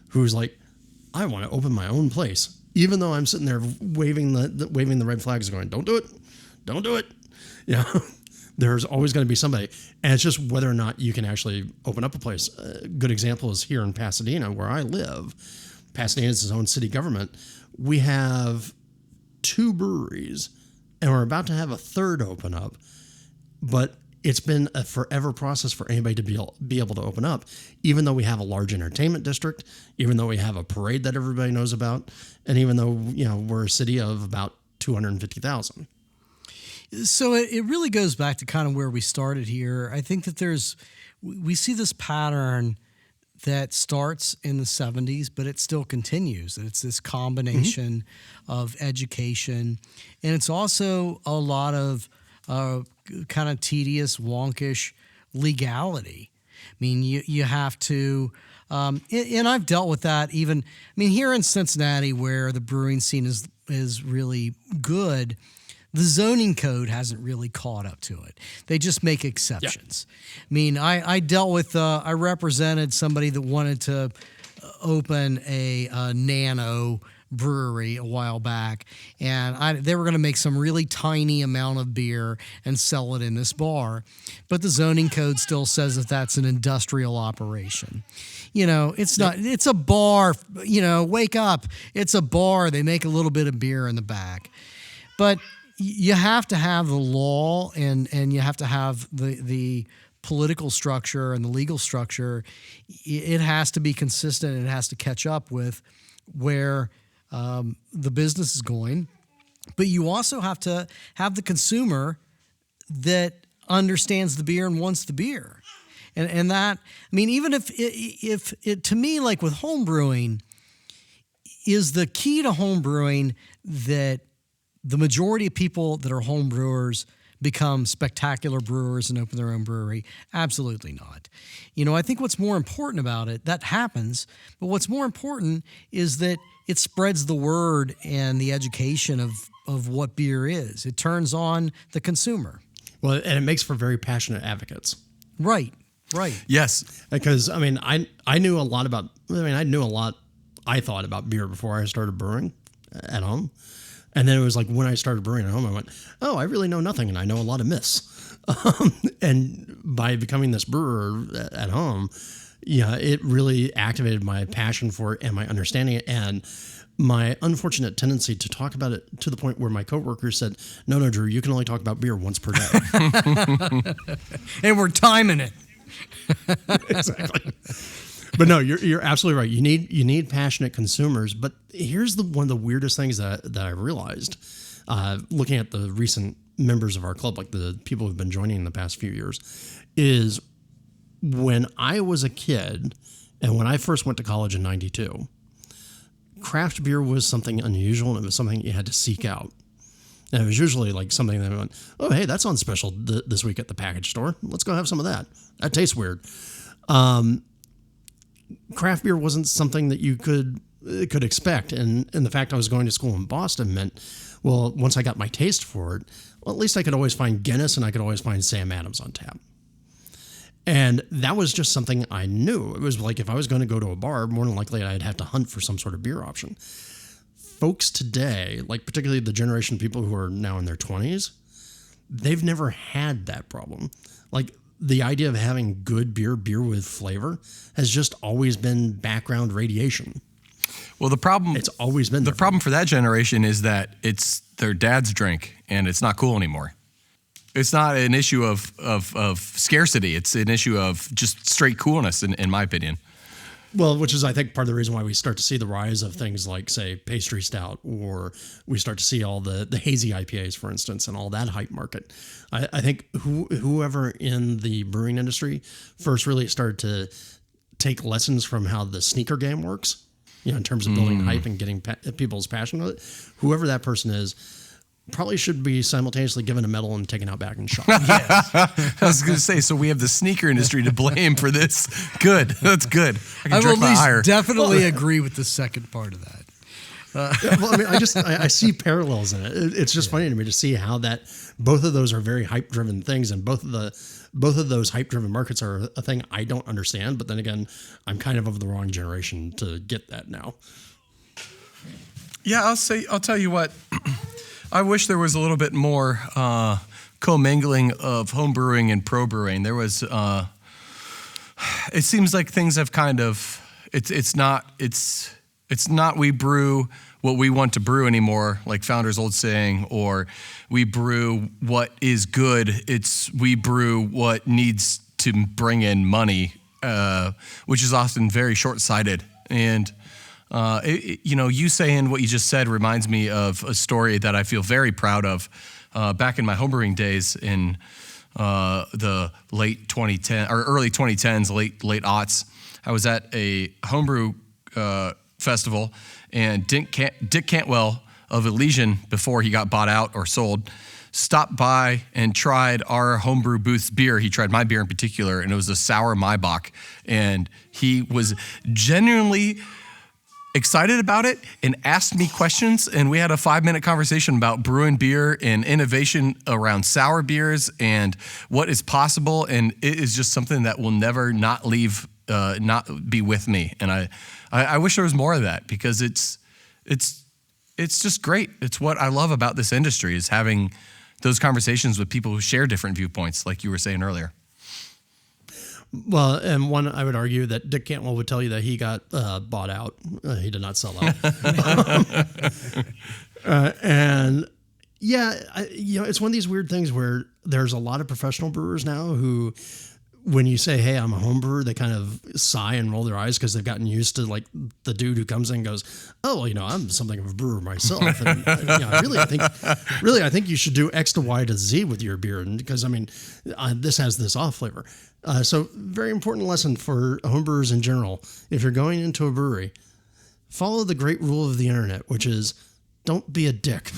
who's like, I want to open my own place. Even though I'm sitting there waving the red flags going, don't do it. Don't do it. You know, there's always going to be somebody. And it's just whether or not you can actually open up a place. A good example is here in Pasadena, where I live. Pasadena is its own city government. We have 2 breweries, and we're about to have a 3rd open up. But it's been a forever process for anybody to be able to open up, even though we have a large entertainment district, even though we have a parade that everybody knows about, and even though, you know, we're a city of about 250,000. So it really goes back to kind of where we started here. I think that we see this pattern that starts in the 70s, but it still continues. And it's this combination of education, and it's also a lot of kind of tedious, wonkish legality. I mean, you have to, and I've dealt with that even, I mean, here in Cincinnati where the brewing scene is really good, the zoning code hasn't really caught up to it. They just make exceptions. Yeah. I mean, I dealt with, I represented somebody that wanted to open a nano brewery a while back, and they were going to make some really tiny amount of beer and sell it in this bar, but the zoning code still says that that's an industrial operation. You know, it's not, it's a bar, you know, wake up, it's a bar, they make a little bit of beer in the back. But you have to have the law and you have to have the political structure and the legal structure. It has to be consistent, and it has to catch up with where the business is going, but you also have to have the consumer that understands the beer and wants the beer. And that, I mean, even if it, to me, like with home brewing, is the key to home brewing that the majority of people that are home brewers become spectacular brewers and open their own brewery? Absolutely not. You know, I think what's more important about it, that happens, but what's more important is that it spreads the word and the education of what beer is. It turns on the consumer. Well, and it makes for very passionate advocates. Right. Yes. Because, I mean, I knew a lot about, I thought about beer before I started brewing at home. And then it was like when I started brewing at home, I went, oh, I really know nothing, and I know a lot of myths. And by becoming this brewer at home, yeah, it really activated my passion for it and my understanding it, and my unfortunate tendency to talk about it to the point where my coworkers said, no, Drew, you can only talk about beer once per day. And we're timing it. Exactly. But no, you're absolutely right. You need passionate consumers. But here's one of the weirdest things that I realized, looking at the recent members of our club, like the people who've been joining in the past few years, is when I was a kid and when I first went to college in '92, craft beer was something unusual, and it was something you had to seek out. And it was usually like something that went, oh, hey, that's on special this week at the package store. Let's go have some of that. That tastes weird. Craft beer wasn't something that you could expect. And the fact I was going to school in Boston meant, well, once I got my taste for it, well, at least I could always find Guinness and I could always find Sam Adams on tap. And that was just something I knew. It was like if I was going to go to a bar, more than likely I'd have to hunt for some sort of beer option. Folks today, like particularly the generation of people who are now in their 20s, they've never had that problem. Like the idea of having good beer with flavor, has just always been background radiation. Well, the problem, it's always been the problem for that generation is that it's their dad's drink and it's not cool anymore. It's not an issue of scarcity. It's an issue of just straight coolness, in my opinion. Well, which is, I think, part of the reason why we start to see the rise of things like, say, pastry stout, or we start to see all the hazy IPAs, for instance, and all that hype market. I think whoever in the brewing industry first really started to take lessons from how the sneaker game works, you know, in terms of building hype and getting people's passion with it, whoever that person is, probably should be simultaneously given a medal and taken out back and shot. Yes. I was going to say, so we have the sneaker industry to blame for this. Good. That's good. I will at least definitely agree with the second part of that. Yeah, well, I mean, I see parallels in it. It's just funny to me to see how that both of those are very hype driven things, and both of those hype driven markets are a thing I don't understand. But then again, I'm kind of the wrong generation to get that now. Yeah, I'll tell you what. I wish there was a little bit more commingling of home brewing and pro brewing. There was. It seems like things have kind of. It's not we brew what we want to brew anymore, like Founder's old saying, or we brew what is good. It's we brew what needs to bring in money, which is often very short-sighted. And you saying what you just said reminds me of a story that I feel very proud of. Back in my homebrewing days in the late 2010 or early 2010s, late aughts, I was at a homebrew festival, and Dick Cantwell of Elysian, before he got bought out or sold, stopped by and tried our homebrew booth's beer. He tried my beer in particular, and it was a sour Maibach, and he was genuinely excited about it and asked me questions, and we had a 5-minute conversation about brewing beer and innovation around sour beers and what is possible, and it is just something that will never not be with me. And I wish there was more of that, because it's just great. It's what I love about this industry, is having those conversations with people who share different viewpoints, like you were saying earlier. Well, and one, I would argue that Dick Cantwell would tell you that he got bought out. He did not sell out. And yeah, it's one of these weird things where there's a lot of professional brewers now who, when you say, hey, I'm a home brewer, they kind of sigh and roll their eyes because they've gotten used to like the dude who comes in and goes, oh, well, I'm something of a brewer myself. And I think you should do X to Y to Z with your beer. And because this has this off flavor. So very important lesson for homebrewers in general. If you're going into a brewery, follow the great rule of the internet, which is don't be a dick.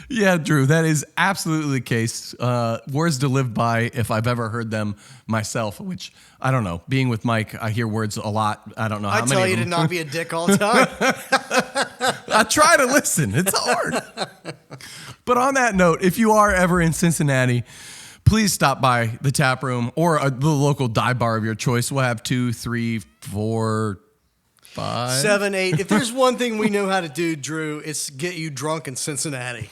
Yeah, Drew, that is absolutely the case. Words to live by, if I've ever heard them myself, which I don't know. Being with Mike, I hear words a lot. I don't know how many. I tell you to not be a dick all the time. I try to listen. It's hard. But on that note, if you are ever in Cincinnati, please stop by the tap room or the local dive bar of your choice. We'll have 2, 3, 4, 5, 7, 8. If there's one thing we know how to do, Drew, it's get you drunk in Cincinnati.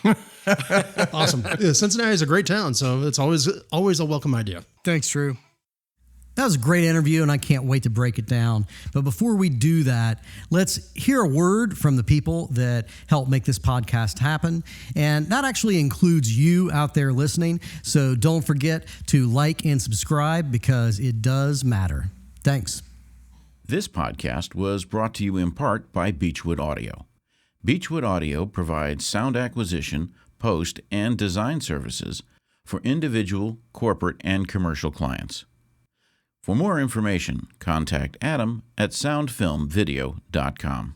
Awesome. Yeah, Cincinnati is a great town, so it's always a welcome idea. Thanks, Drew. That was a great interview, and I can't wait to break it down. But before we do that, let's hear a word from the people that help make this podcast happen. And that actually includes you out there listening. So don't forget to like and subscribe, because it does matter. Thanks. This podcast was brought to you in part by Beechwood Audio. Beechwood Audio provides sound acquisition, post, and design services for individual, corporate, and commercial clients. For more information, contact Adam at soundfilmvideo.com.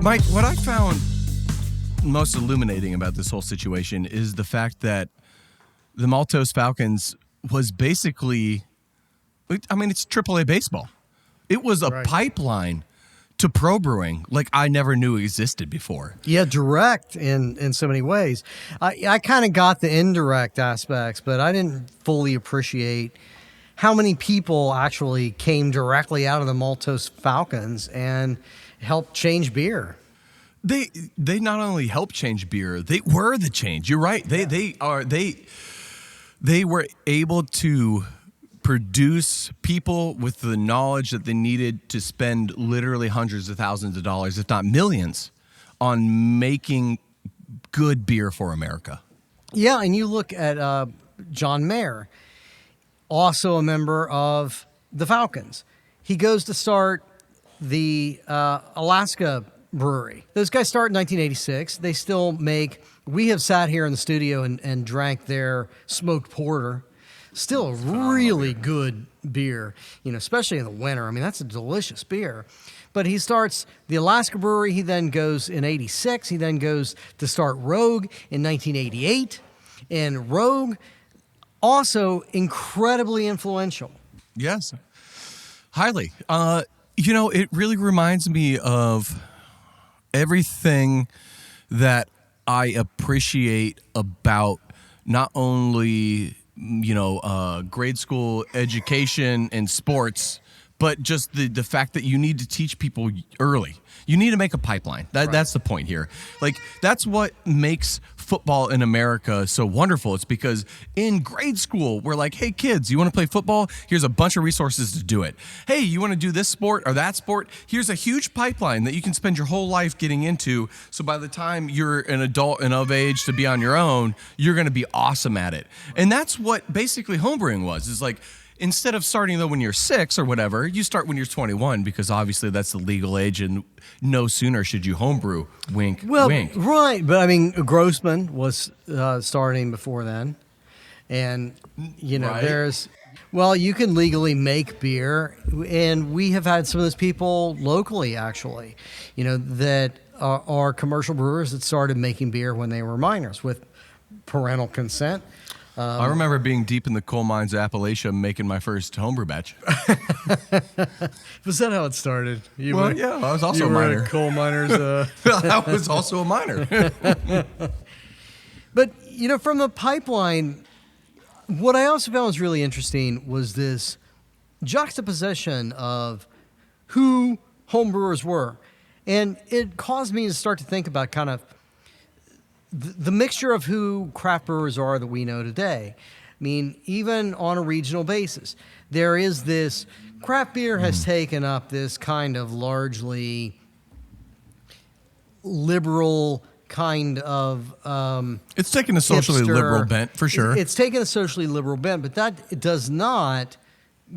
Mike, what I found most illuminating about this whole situation is the fact that the Maltose Falcons was basically, it's AAA baseball. It was a pipeline to pro brewing like I never knew existed before. Yeah, direct in so many ways. I kind of got the indirect aspects, but I didn't fully appreciate how many people actually came directly out of the Maltose Falcons and helped change beer. They not only helped change beer, they were the change. You're right. They were able to produce people with the knowledge that they needed to spend literally hundreds of thousands of dollars, if not millions, on making good beer for America. Yeah, and you look at John Mayer, also a member of the Falcons. He goes to start the Alaska brewery. Those guys start in 1986. They still make, we have sat here in the studio and drank their smoked porter. Still a really good beer, especially in the winter. That's a delicious beer. But he starts the Alaska brewery. He then goes in 86. He then goes to start Rogue in 1988. And Rogue, also incredibly influential. Yes, highly. You know, it really reminds me of everything that I appreciate about not only, grade school education and sports, but just the fact that you need to teach people early. You need to make a pipeline. That's the point here. Like, that's what makes football in America so wonderful. It's because in grade school, we're like, hey, kids, you want to play football? Here's a bunch of resources to do it. Hey, you want to do this sport or that sport? Here's a huge pipeline that you can spend your whole life getting into. So by the time you're an adult and of age to be on your own, you're going to be awesome at it. And that's what basically homebrewing was. Is like, instead of starting though when you're 6 or whatever, you start when you're 21 because obviously that's the legal age, and no sooner should you homebrew. Wink, wink. Right, but I mean, Grossman was starting before then, and Right. you can legally make beer, and we have had some of those people locally actually, that are commercial brewers that started making beer when they were minors with parental consent. I remember being deep in the coal mines of Appalachia making my first homebrew batch. Was that how it started? Yeah, I was also a miner. Coal miners. I was also a miner. But, from the pipeline, what I also found was really interesting was this juxtaposition of who homebrewers were. And it caused me to start to think about kind of the mixture of who craft brewers are that we know today. I mean, even on a regional basis, there is this craft beer has taken up this kind of largely liberal kind of It's taken a socially hipster. liberal bent, for sure. It's taken a socially liberal bent, but that does not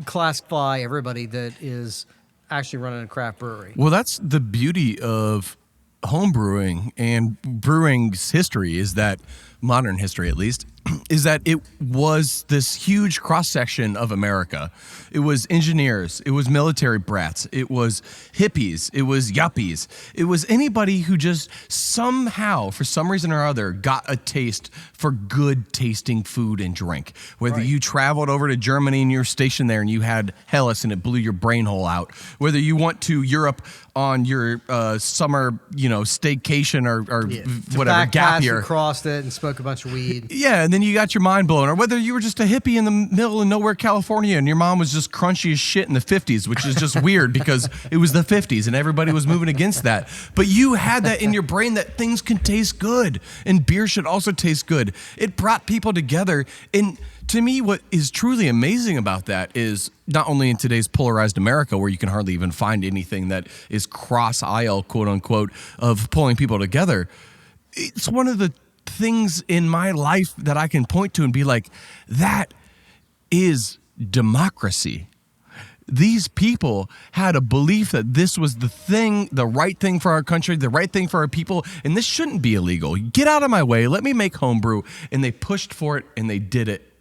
classify everybody that is actually running a craft brewery. Well, that's the beauty of home brewing and brewing's history, is that modern history at least, is that it was this huge cross-section of America. It was engineers, it was military brats, it was hippies, it was yuppies, it was anybody who just somehow, for some reason or other, got a taste for good tasting food and drink. Whether you traveled over to Germany and you were stationed there and you had Helles and it blew your brain hole out, whether you went to Europe on your summer, staycation or whatever, gap year. Crossed it and smoked a bunch of weed. Yeah, and then you got your mind blown. Or whether you were just a hippie in the middle of nowhere, California, and your mom was just crunchy as shit in the 50s, which is just weird because it was the 50s and everybody was moving against that. But you had that in your brain that things can taste good and beer should also taste good. It brought people together. And to me, what is truly amazing about that is not only in today's polarized America, where you can hardly even find anything that is cross-aisle, quote unquote, of pulling people together, it's one of the things in my life that I can point to and be like, that is democracy. These people had a belief that this was the right thing for our country, the right thing for our people, and this shouldn't be illegal. Get out of my way. Let me make homebrew. And they pushed for it and they did it.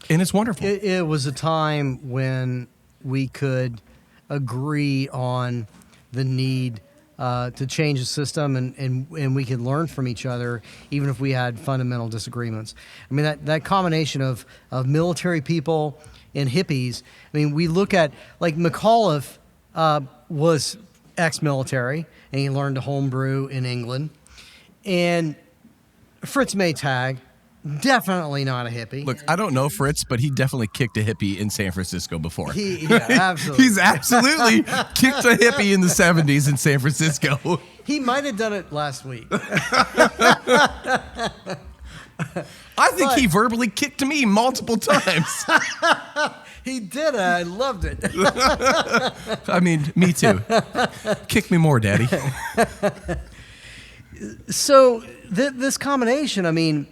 And it's wonderful. It was a time when we could agree on the need to change the system, and we could learn from each other, even if we had fundamental disagreements. I mean, that combination of military people and hippies. I mean, we look at, like, McAuliffe was ex-military, and he learned to homebrew in England. And Fritz Maytag, definitely not a hippie. Look, I don't know Fritz, but he definitely kicked a hippie in San Francisco before. Absolutely. He's absolutely kicked a hippie in the 70s in San Francisco. He might have done it last week. I think he verbally kicked me multiple times. He did it. I loved it. I mean, me too. Kick me more, Daddy. So this combination, I mean,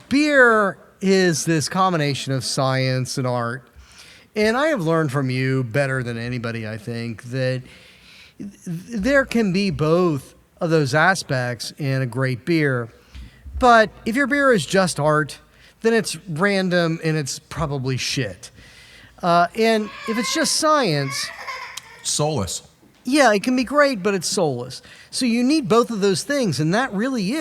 beer is this combination of science and art. And I have learned from you better than anybody, I think, that there can be both of those aspects in a great beer. But if your beer is just art, then it's random and it's probably shit. And if it's just science, Soulless. yeah, it can be great, but it's soulless. So you need both of those things, and that really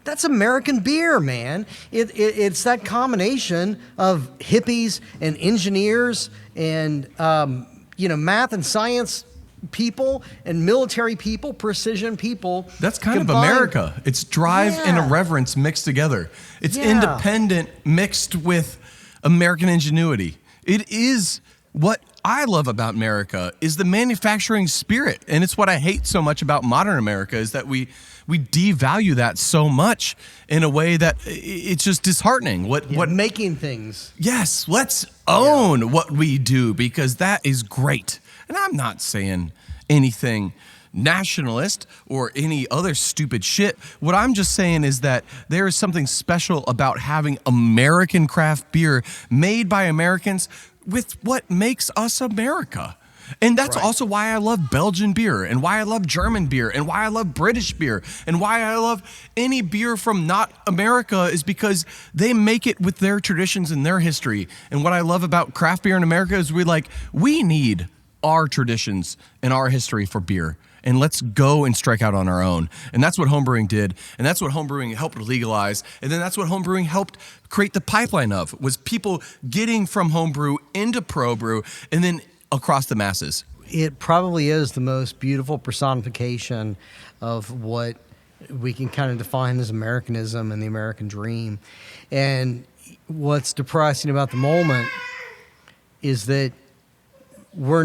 that's American beer, man. It's that combination of hippies and engineers and math and science people and military people, precision people. That's kind of combined- America. It's drive and Yeah. irreverence mixed together. It's Yeah. independent mixed with American ingenuity. It is what I love about America is the manufacturing spirit. And it's what I hate so much about modern America is that we devalue that so much in a way that it's just disheartening. What making things. Yes, let's own what we do because that is great. And I'm not saying anything nationalist or any other stupid shit. What I'm just saying is that there is something special about having American craft beer made by Americans with what makes us America. And that's also why I love Belgian beer and why I love German beer and why I love British beer and why I love any beer from not America is because they make it with their traditions and their history. And what I love about craft beer in America is we need our traditions and our history for beer. And let's go and strike out on our own. And that's what homebrewing did. And that's what homebrewing helped legalize. And then that's what homebrewing helped create the pipeline of, was people getting from homebrew into pro brew and then across the masses. It probably is the most beautiful personification of what we can kind of define as Americanism and the American dream. And what's depressing about the moment is that we're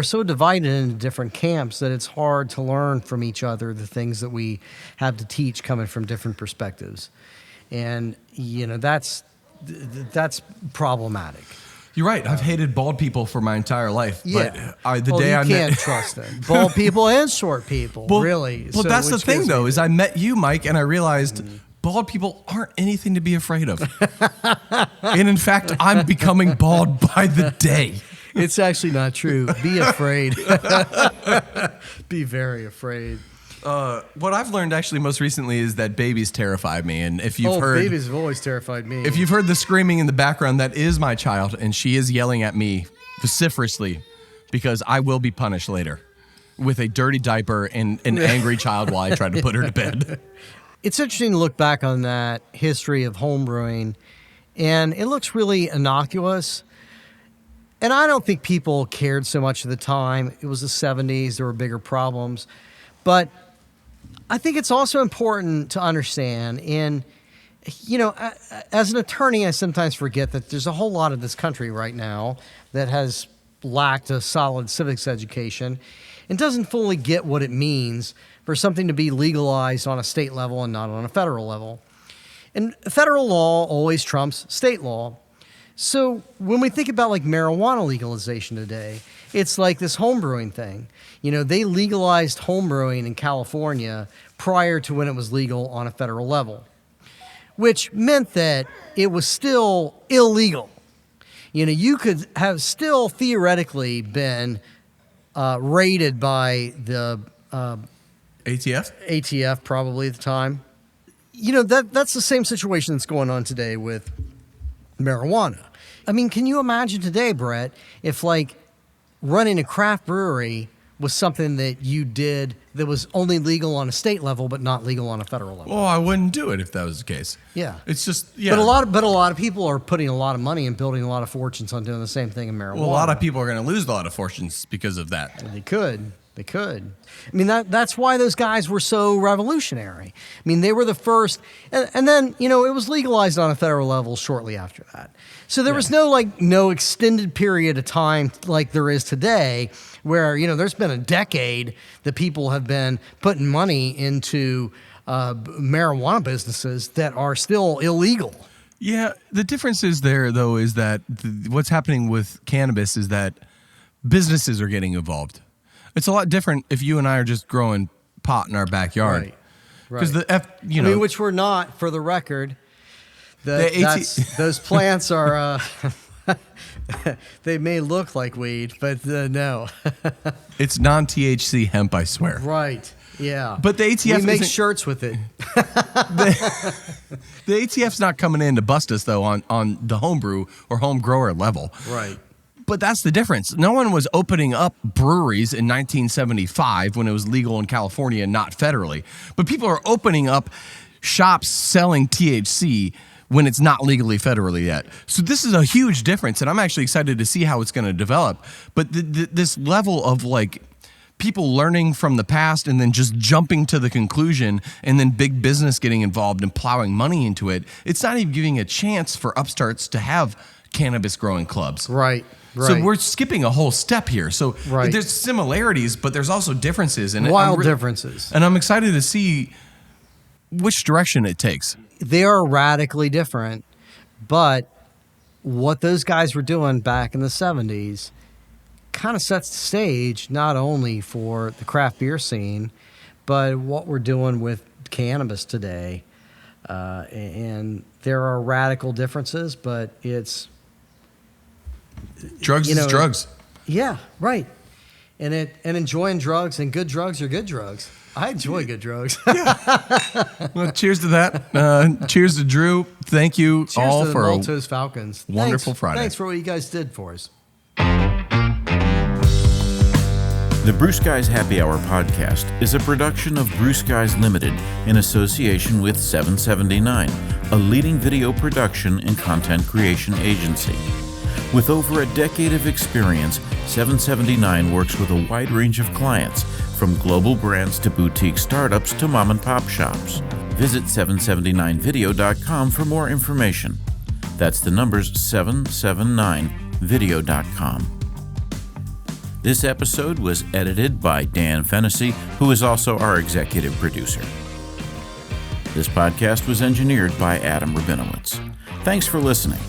so divided into different camps that it's hard to learn from each other the things that we have to teach coming from different perspectives. And, that's problematic. You're right. I've hated bald people for my entire life. Yeah. But you can't trust them. Bald people and short people, really. Well, So that's the which thing, gives though, me- is I met you, Mike, and I realized bald people aren't anything to be afraid of. And in fact, I'm becoming bald by the day. It's actually not true. Be afraid. Be very afraid. What I've learned actually most recently is that babies terrify me. And if you've heard... babies have always terrified me. If you've heard the screaming in the background, that is my child, and she is yelling at me vociferously because I will be punished later with a dirty diaper and an angry child while I try to put her to bed. It's interesting to look back on that history of homebrewing, and it looks really innocuous. And I don't think people cared so much at the time. It was the 70s. There were bigger problems. But I think it's also important to understand, and, as an attorney, I sometimes forget that there's a whole lot of this country right now that has lacked a solid civics education and doesn't fully get what it means for something to be legalized on a state level and not on a federal level. And federal law always trumps state law. So when we think about like marijuana legalization today, it's like this homebrewing thing. They legalized homebrewing in California prior to when it was legal on a federal level, which meant that it was still illegal. You could have still theoretically been raided by the ATF? ATF probably at the time. That's the same situation that's going on today with marijuana. I mean, can you imagine today, Brett, if running a craft brewery was something that you did that was only legal on a state level but not legal on a federal level? Well, I wouldn't do it if that was the case. Yeah. It's just, yeah. But a lot of people are putting a lot of money and building a lot of fortunes on doing the same thing in marijuana. Well, a lot of people are going to lose a lot of fortunes because of that. They could. I mean, that's why those guys were so revolutionary. I mean, they were the first. And then, it was legalized on a federal level shortly after that. So there was no extended period of time like there is today where, there's been a decade that people have been putting money into marijuana businesses that are still illegal. Yeah, the difference is there, though, is that what's happening with cannabis is that businesses are getting involved. It's a lot different if you and I are just growing pot in our backyard. Right. Because which we're not, for the record. Those plants are, they may look like weed, but no. It's non-THC hemp, I swear. Right, yeah. But the ATF we make isn't- shirts with it. The ATF's not coming in to bust us, though, on the homebrew or home grower level. Right. But that's the difference. No one was opening up breweries in 1975 when it was legal in California and not federally. But people are opening up shops selling THC when it's not legally federally yet. So this is a huge difference, and I'm actually excited to see how it's going to develop. But this level of like people learning from the past and then just jumping to the conclusion, and then big business getting involved and plowing money into it, it's not even giving a chance for upstarts to have cannabis growing clubs. Right. So we're skipping a whole step here. So Right. there's similarities, but there's also differences. And Wild differences. And I'm excited to see which direction it takes. They are radically different, but what those guys were doing back in the 70s kind of sets the stage not only for the craft beer scene, but what we're doing with cannabis today. And there are radical differences, but it's Drugs is drugs. yeah, right. And enjoying drugs, and good drugs are good drugs. I enjoy good drugs. Well, cheers to that. Cheers to Drew. Thank you Cheers all to the for a Maltose Falcons. wonderful Friday. Thanks for what you guys did for us. The Brew Skies Happy Hour podcast is a production of Brew Skies Limited in association with 779, a leading video production and content creation agency. With over a decade of experience, 779 works with a wide range of clients, from global brands to boutique startups to mom and pop shops. Visit 779video.com for more information. That's the numbers 779video.com. This episode was edited by Dan Fennessy, who is also our executive producer. This podcast was engineered by Adam Rabinowitz. Thanks for listening.